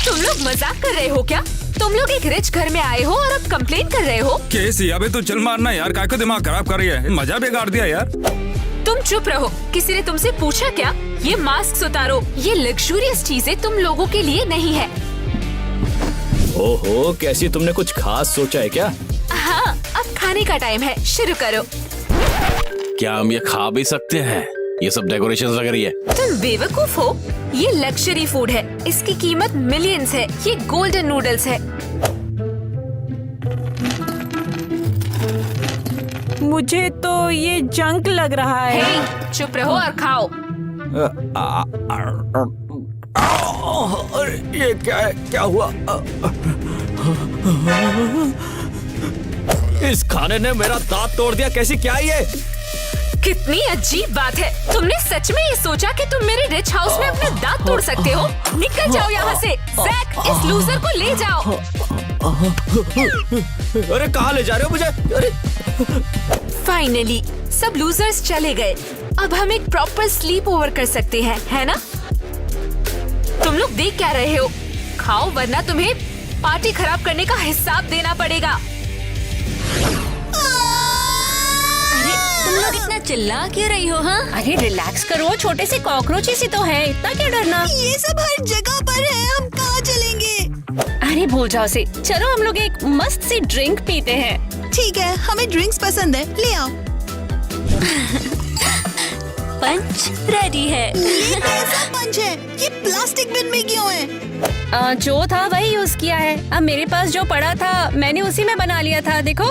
तुम लोग मजाक कर रहे हो क्या? तुम लोग एक रिच घर में आए हो और अब कंप्लेन कर रहे हो? कैसी अबे तो चल मारना यार, काय को दिमाग खराब कर रही है, मजा बिगाड़ दिया यार। तुम चुप रहो। किसी ने तुमसे पूछा क्या? ये मास्क उतारो। ये लग्जूरियस चीजें तुम लोगों के लिए नहीं है। ओहो, कैसी तुमने कुछ खास सोचा है क्या? हाँ, अब खाने का टाइम है, शुरू करो। क्या हम ये खा भी सकते हैं? ये सब डेकोरेशन लग रही है। तुम बेवकूफ हो। ये लग्जरी फूड है, इसकी कीमत मिलियंस है। ये गोल्डन नूडल्स है। मुझे तो ये जंक लग रहा है। हे, चुप रहो और खाओ। ये क्या है? क्या हुआ? इस खाने ने मेरा दांत तोड़ दिया। कैसी क्या ये? कितनी अजीब बात है। तुमने सच में ये सोचा कि तुम मेरे रिच हाउस में अपने दांत तोड़ सकते हो? निकल जाओ यहाँ से। जैक, इस लूजर को ले जाओ। अरे कहाँ ले जा रहे हो मुझे? अरे फाइनली सब लूजर्स चले गए। अब हम एक प्रॉपर स्लीप ओवर कर सकते हैं, है ना? तुम लोग देख क्या रहे हो? खाओ वरना तुम्हें पार्टी खराब करने का हिसाब देना पड़ेगा। अरे तुम लोग इतना चिल्ला क्यों रही हो? हाँ, अरे रिलैक्स करो, छोटे से कॉकरोच ही तो है, इतना क्या डरना? ये सब हर जगह पर है, हम कहाँ चलेंगे? अरे भूल जाओ से, चलो हम लोग एक मस्त सी ड्रिंक पीते हैं। ठीक है, हमें ड्रिंक्स पसंद है, ले आओ। पंच रेडी है। ये कैसा पंच है? ये प्लास्टिक बिन में क्यों है? जो था वही यूज किया है। अब मेरे पास जो पड़ा था मैंने उसी में बना लिया था। देखो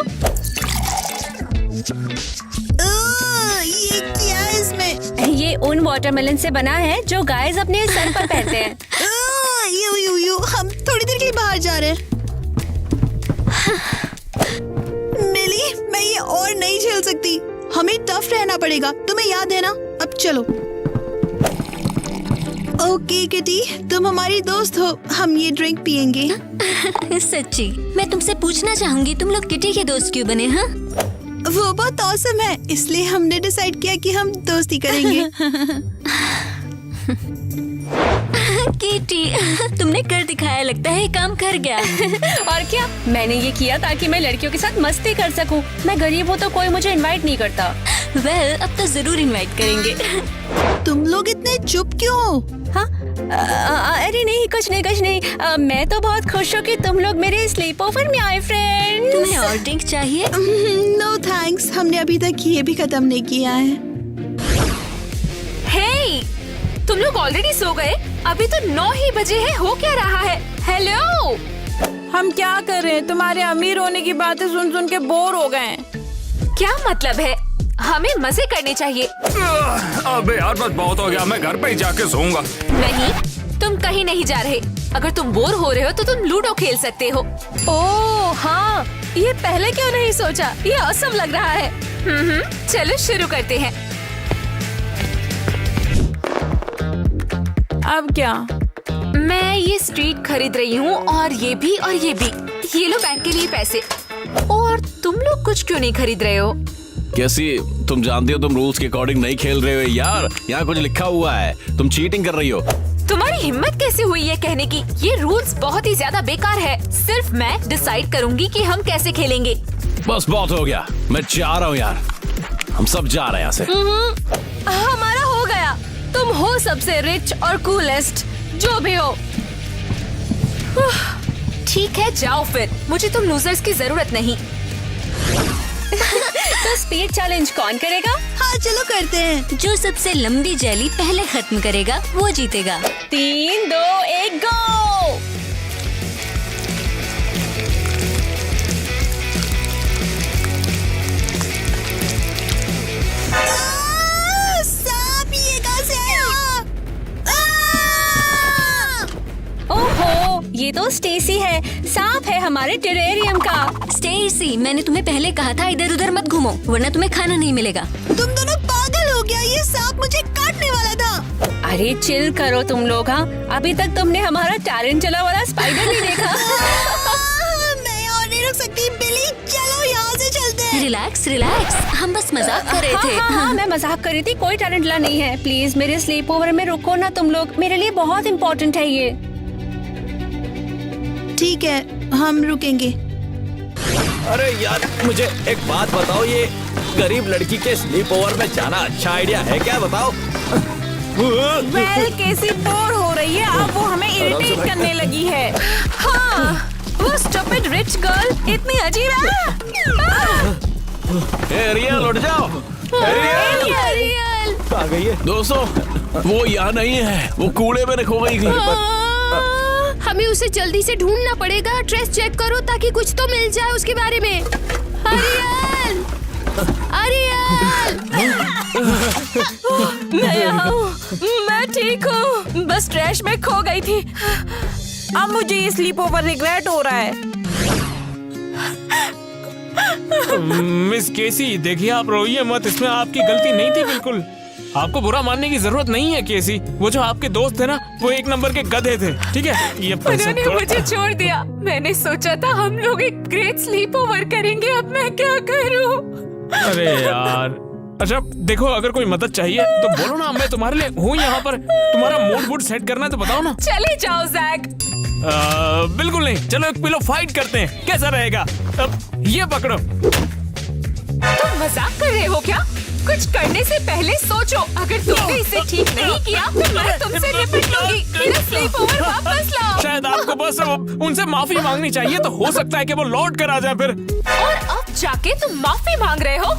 ये क्या है इसमें? ये उन वाटरमेलन से बना है जो गाइस अपने सर पर पहनते हैं। यू हम थोड़ी देर के लिए बाहर जा रहे हैं। मिली, मैं ये और नहीं झेल सकती। हमें टफ रहना पड़ेगा, तुम्हें याद है ना? अब चलो। ओके किटी, तुम हमारी दोस्त हो, हम ये ड्रिंक पियेंगे। सच्ची, मैं तुमसे पूछना चाहूंगी, तुम लोग किटी के दोस्त क्यों बने? हाँ, वो बहुत औसम है, इसलिए हमने डिसाइड किया कि हम दोस्ती करेंगे। किटी, तुमने कर दिखाया, लगता है काम कर गया। और क्या, मैंने ये किया ताकि मैं लड़कियों के साथ मस्ती कर सकूं। मैं गरीब हूँ तो कोई मुझे इनवाइट नहीं करता। वेल, अब तो जरूर इनवाइट करेंगे। तुम लोग इतने चुप क्यों हो? हाँ, अरे नहीं, कुछ नहीं। मैं तो बहुत खुश हूँ कि तुम लोग मेरे स्लीप ओवर में आए फ्रेंड्स। तुम्हें और ड्रिंक चाहिए? नो थैंक्स, हमने अभी तक ये भी खत्म नहीं किया है। हे, तुम लोग ऑलरेडी सो गए? अभी तो 9 ही बजे हैं। हो क्या रहा है? हेलो, हम क्या कर रहे हैं? तुम्हारे अमीर होने की बातें सुन सुन के बोर हो गए। क्या मतलब है? हमें मजे करने चाहिए। अबे यार बस बहुत हो गया, मैं घर पे ही जाके सोऊंगा। नहीं, तुम कहीं नहीं जा रहे। अगर तुम बोर हो रहे हो तो तुम लूडो खेल सकते हो। ओह हाँ, ये पहले क्यों नहीं सोचा? ये औसम लग रहा है। चलो शुरू करते हैं। अब क्या? मैं ये स्ट्रीट खरीद रही हूँ और ये भी और ये भी। ये लो बैंक के लिए पैसे। और तुम लोग कुछ क्यों नहीं खरीद रहे हो? कैसी, तुम जानती हो तुम रूल्स के अकॉर्डिंग नहीं खेल रहे हो यार। यहाँ कुछ लिखा हुआ है, तुम चीटिंग कर रही हो। तुम्हारी हिम्मत कैसे हुई ये कहने की? ये रूल्स बहुत ही ज्यादा बेकार है। सिर्फ मैं डिसाइड करूंगी कि हम कैसे खेलेंगे। बस बहुत हो गया, मैं जा रहा हूँ यार। हम सब जा रहे हैं यहाँ से। हमारा हो गया। तुम हो सबसे रिच और कूलेस्ट, जो भी हो। ठीक है, जाओ फिर। मुझे तुम लूजर्स की जरूरत नहीं। तो स्पीड चैलेंज कौन करेगा? हाँ चलो करते हैं। जो सबसे लंबी जेली पहले खत्म करेगा वो जीतेगा। 3, 2, 1 गो। सांप, ये कहाँ से आया? ओहो, ये तो स्टेसी है। सांप है हमारे टेरेरियम का। स्टेसी, मैंने तुम्हें पहले कहा था इधर उधर मत घूमो वरना तुम्हें खाना नहीं मिलेगा। तुम दोनों पागल हो गया, ये सांप मुझे काटने वाला था। अरे चिल करो तुम लोग। हाँ, अभी तक तुमने हमारा टारेंटुला वाला स्पाइडर नहीं देखा। मैं यहाँ नहीं रुक सकती। बिली चलो यहाँ से चलते हैं। रिलैक्स रिलैक्स, हम बस मजाक कर रहे थे। हाँ, मैं मजाक कर रही थी। कोई टारेंटुला नहीं है। प्लीज मेरे स्लीप ओवर में रुको ना तुम लोग। मेरे लिए बहुत इम्पोर्टेंट है ये। ठीक है, हम रुकेंगे। अरे यार मुझे एक बात बताओ, ये गरीब लड़की के स्लीप ओवर में जाना अच्छा आइडिया है क्या? बताओ। वेल केसी बोर हो रही है, अब वो हमें इरिटेट करने लगी है। हाँ, वो स्टूपिड रिच गर्ल इतनी अजीब है। एरियल उठ जाओ। एरियल, आ गई है। दोस्तों वो यहाँ नहीं है, वो कूड़े में खो गई थी। हमें उसे जल्दी से ढूंढना पड़ेगा। ट्रेस चेक करो ताकि कुछ तो मिल जाए उसके बारे में। अरियल, अरियल। मैं यहाँ हूँ, मैं ठीक हूँ, बस ट्रैश में खो गई थी। अब मुझे ये स्लीप ओवर रिग्रेट हो रहा है। मिस केसी, देखिए आप रोइए मत, इसमें आपकी गलती नहीं थी बिल्कुल। आपको बुरा मानने की जरूरत नहीं है केसी। वो जो आपके दोस्त थे ना, वो एक नंबर के गधे थे। ठीक है, ये उन्होंने मुझे छोड़ दिया। मैंने सोचा था हम लोग एक ग्रेट स्लीप ओवर करेंगे, अब मैं क्या करूं? अरे यार, अच्छा देखो, अगर कोई मदद चाहिए तो बोलो ना, मैं तुम्हारे लिए हूँ यहाँ पर। तुम्हारा मूड सेट करना है तो बताओ ना। चले जाओ जैक। बिल्कुल नहीं, चलो एक पिलो फाइट करते हैं, कैसा रहेगा? अब ये पकड़ो। तुम मजाक कर रहे हो क्या? कुछ करने से पहले सोचो। अगर तुमने इसे ठीक नहीं किया तो मैं तुमसे निपट लूंगी। मेरा स्लीप ओवर वापस लाओ। शायद आपको बस उनसे माफी मांगनी चाहिए, तो हो सकता है कि वो लौट कर आ जाए फिर। और अब जाके तुम माफी मांग रहे हो?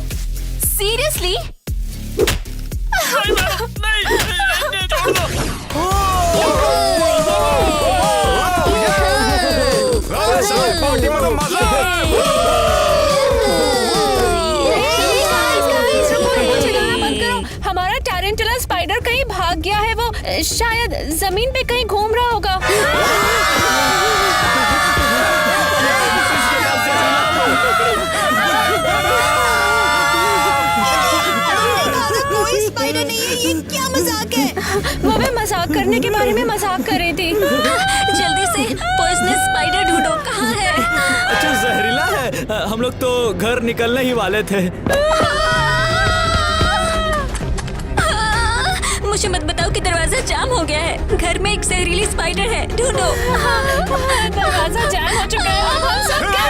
सीरियसली? नहीं, छोड़ दो। हमारा टारेंटुला स्पाइडर कहीं भाग गया है। वो शायद जमीन पे कहीं घूम रहा होगा। कोई स्पाइडर नहीं है, ये क्या मजाक है? वो मैं मजाक करने के बारे में मजाक कर रही थी। जल्दी से पर्सनल स्पाइडर ढूंढो, कहाँ है? अच्छा जहरीला है। हम लोग तो घर निकलने ही वाले थे। मुझे मत बताओ कि दरवाजा जाम हो गया है। घर में एक जहरीली स्पाइडर है, ढूंढो। दरवाजा जाम हो चुका है। अब हम सब क्या?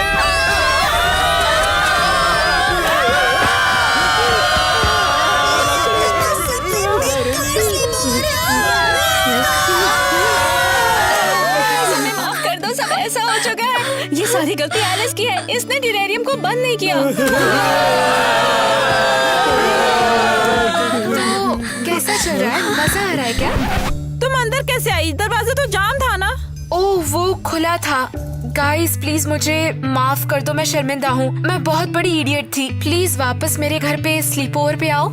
माफ कर दो, सब ऐसा हो चुका है। ये सारी गलती एलिस की है, इसने टेरेरियम को बंद नहीं किया। कैसा चल रहा है? मजा आ रहा है क्या? तुम अंदर कैसे आई? दरवाजा तो जाम था ना? ओह, वो खुला था। गाइस प्लीज मुझे माफ कर दो, मैं शर्मिंदा हूँ। मैं बहुत बड़ी इडियट थी। प्लीज वापस मेरे घर पे स्लीप ओवर पे आओ।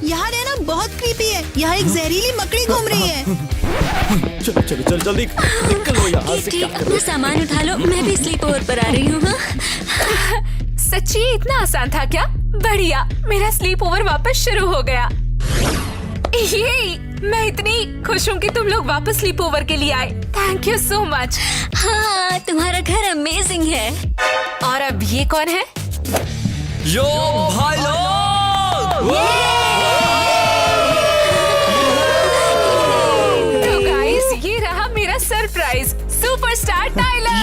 यहाँ रहना बहुत क्रीपी है। यहाँ एक जहरीली मकड़ी घूम रही है। चलो चलो चलो जल्दी निकलो यहाँ से। ठीक, अपना सामान उठा लो, मैं भी स्लीप ओवर पर आ रही हूँ। हाँ? सच्ची इतना आसान था क्या? बढ़िया, मेरा स्लीप ओवर वापस शुरू हो गया। ये मैं इतनी खुश हूँ कि तुम लोग वापस स्लीप ओवर के लिए आए। Thank you so much. हाँ, तुम्हारा घर अमेजिंग है। और अब ये कौन है? यो भाई लोग, तो गाइस ये रहा मेरा सरप्राइज, सुपरस्टार टाइलर।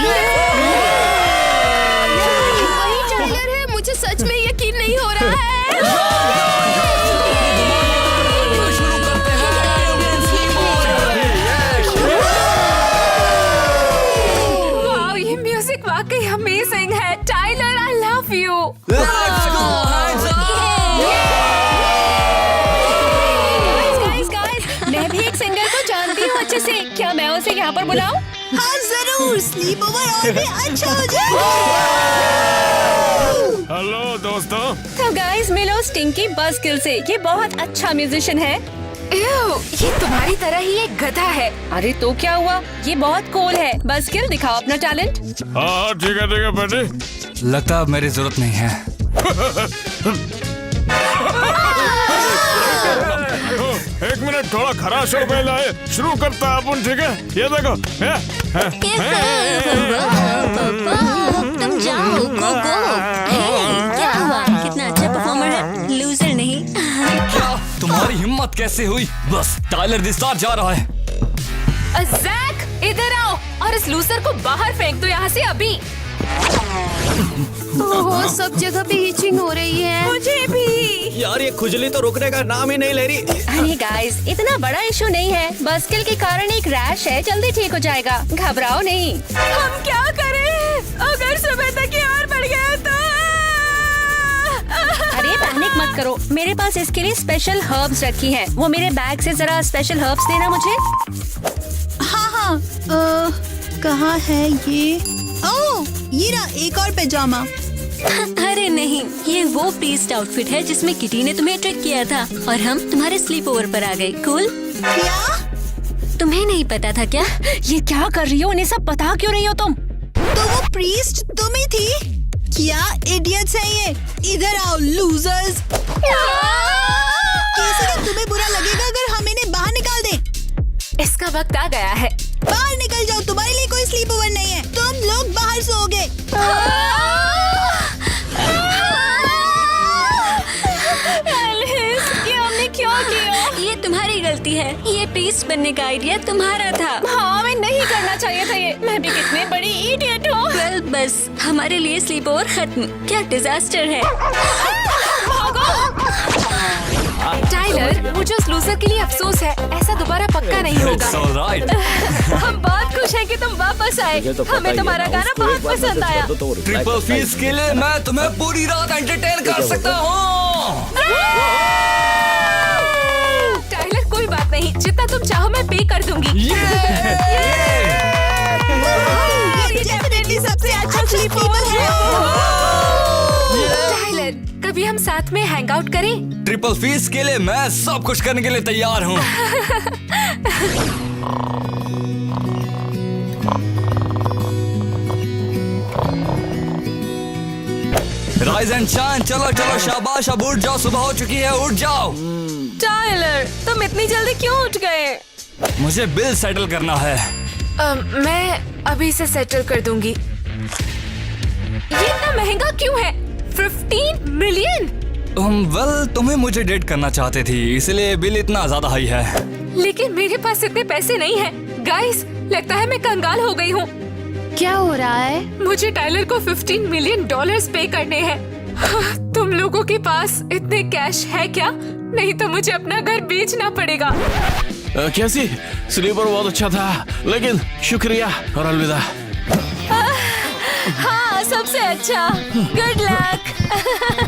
वही टाइलर है, मुझे सच में यकीन नहीं हो रहा है। वाह, ये म्यूजिक वाकई अमेजिंग है। टाइलर, आई लव उसे? क्या मैं उसे यहाँ पर बुलाऊं? हाँ जरूर, स्लीप ओवर और भी अच्छा हो जाएगा। हेलो दोस्तों। तो गाइस मिलो स्टिंकी बज़किल से, ये बहुत अच्छा म्यूजिशियन है। एव, ये तुम्हारी तरह ही एक गधा है। अरे तो क्या हुआ, ये बहुत कूल है। बज़किल दिखाओ अपना टैलेंट। हाँ ठीक है बेटे। लगता है अब मेरी जरूरत नहीं है। एक मिनट, थोड़ा खराश हो गया है। शुरू करता है अपन, ठीक है? ये देखो। तुम जाओ, गो गो। क्या हुआ, कितना अच्छा परफॉर्मर है, लूजर नहीं। क्या तुम्हारी हिम्मत कैसे हुई? बस टाइलर द स्टार जा रहा है। जैक इधर आओ और इस लूजर को बाहर फेंक दो यहाँ से अभी। ओह, सब जगह पे हिचिंग हो रही है। मुझे भी। यार ये खुजली तो रुकने का नाम ही नहीं ले रही। अरे गाइस, इतना बड़ा इशू नहीं है। बज़किल के कारण एक रैश है, जल्दी ठीक हो जाएगा, घबराओ नहीं। हम क्या करें अगर सुबह तक ये और बढ़ गया तो? अरे पैनिक मत करो, मेरे पास इसके लिए स्पेशल हर्ब्स रखी हैं। वो मेरे बैग से जरा स्पेशल हर्ब्स देना मुझे। हाँ, कहाँ है ये? ओह, ये रहा एक और पैजामा। अरे नहीं, ये वो प्रीस्ट आउटफिट है जिसमें किटी ने तुम्हें ट्रिक किया था और हम तुम्हारे स्लीप ओवर पर आ गए। कूल? क्या? तुम्हें नहीं पता था क्या? ये क्या कर रही हो? उन्हें सब बता क्यों रही हो तुम? तो वो प्रीस्ट तुम ही थी? क्या इडियट्स है ये? इधर आओ लूजर्स। कैसे क्या तुम्हें बुरा लगेगा अगर हम इन्हें बाहर निकाल दें? इसका वक्त आ गया है। बाहर निकल जाओ, तुम्हारे लिए कोई स्लीप ओवर नहीं है। तुम लोग बाहर सोओगे। ये हमने क्यों किया? ये तुम्हारी गलती है, ये प्रीस्ट बनने का आइडिया तुम्हारा था। हाँ, मैं नहीं करना चाहिए था ये। मैं भी कितनी बड़ी इडियट हूँ। वेल, बस हमारे लिए स्लीप ओवर खत्म। क्या डिजास्टर है। टाइलर, मुझे उस लूजर के लिए अफसोस है। ऐसा दोबारा पक्का नहीं होगा। It's all right. हम बहुत खुश हैं कि तुम वापस आए। हमें तुम्हारा गाना बहुत पसंद आया। ट्रिपल फीस के लिए मैं तुम्हें पूरी रात एंटरटेन कर सकता हूँ। टाइलर, कोई बात नहीं, जितना तुम चाहो मैं पे कर दूंगी। ये डेफिनेटली सबसे अच्छा स्लीप ओवर है। टाइलर, कभी हम साथ में हैंग आउट करें? ट्रिपल फीस के लिए मैं सब कुछ करने के लिए तैयार हूँ। राइज एंड शाइन, चलो चलो शाबाश, अब उठ जाओ, सुबह हो चुकी है, उठ जाओ। टाइलर, तुम इतनी जल्दी क्यों उठ गए? मुझे बिल सेटल करना है। मैं अभी से सेटल कर दूंगी। ये इतना महंगा क्यों है? 15 मिलियन? तुम्हें मुझे डेट करना चाहते थी, इसलिए बिल इतना ज्यादा हाई है। लेकिन मेरे पास इतने पैसे नहीं हैं। गाइस, लगता है मैं कंगाल हो गई हूँ। क्या हो रहा है? मुझे टाइलर को $15 मिलियन पे करने हैं। तुम लोगों के पास इतने कैश है क्या? नहीं तो मुझे अपना घर बेचना पड़ेगा। कैसी? स्लीपर बहुत अच्छा था, लेकिन शुक्रिया और अलविदा। हाँ, सबसे अच्छा। Good luck.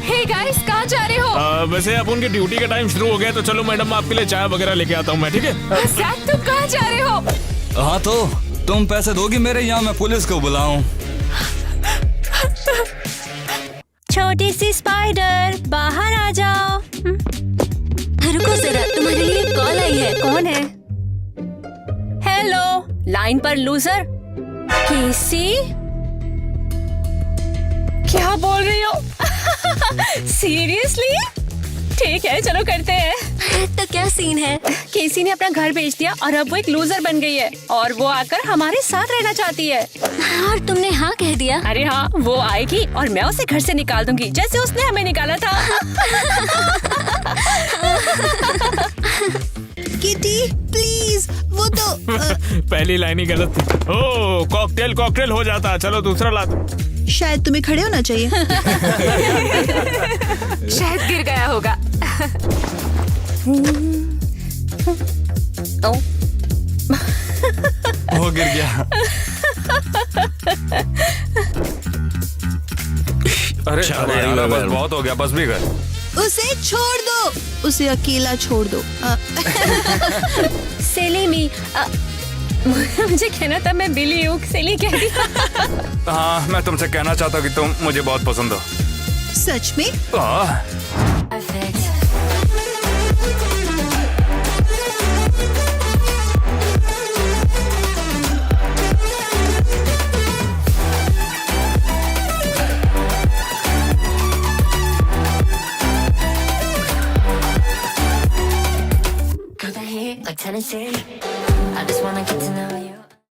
हे गाइस, कहाँ जा रहे हो? वैसे अब उनकी ड्यूटी का टाइम शुरू हो गया, तो चलो मैडम, आपके लिए चाय वगैरह लेके आता हूँ मैं, ठीक है? जैक, तुम कहाँ जा रहे हो? हाँ तो तुम पैसे दोगी मेरे, या मैं पुलिस को बुलाऊं? छोटी सी स्पाइडर, बाहर आ जाओ। रुको जरा, तुम्हारे लिए कॉल आई है। कौन है? हेलो, लाइन पर लूजर। केसी? क्या बोल रही हो? सीरियसली? ठीक है, चलो करते हैं। तो क्या सीन है? केसी ने अपना घर बेच दिया और अब वो एक लूजर बन गई है और वो आकर हमारे साथ रहना चाहती है। और तुमने हाँ कह दिया? अरे हाँ, वो आएगी और मैं उसे घर से निकाल दूंगी, जैसे उसने हमें निकाला था। किटी प्लीज, वो तो पहली लाइन ही गलत थी। ओह, कॉकटेल हो जाता। चलो दूसरा ला दो। शायद तुम्हें खड़े होना चाहिए। शायद गिर गया होगा। वो गिर गया। अरे यार, बस बहुत हो गया, बस भी कर। उसे छोड़ दो, उसे अकेला छोड़ दो। सिली मी, मुझे कहना था मैं बिली हूँ, इसीलिए कह रही हाँ, मैं तुमसे कहना चाहता हूँ कि तुम मुझे बहुत पसंद हो। सच में? Like Tennessee, I just wanna get to know you.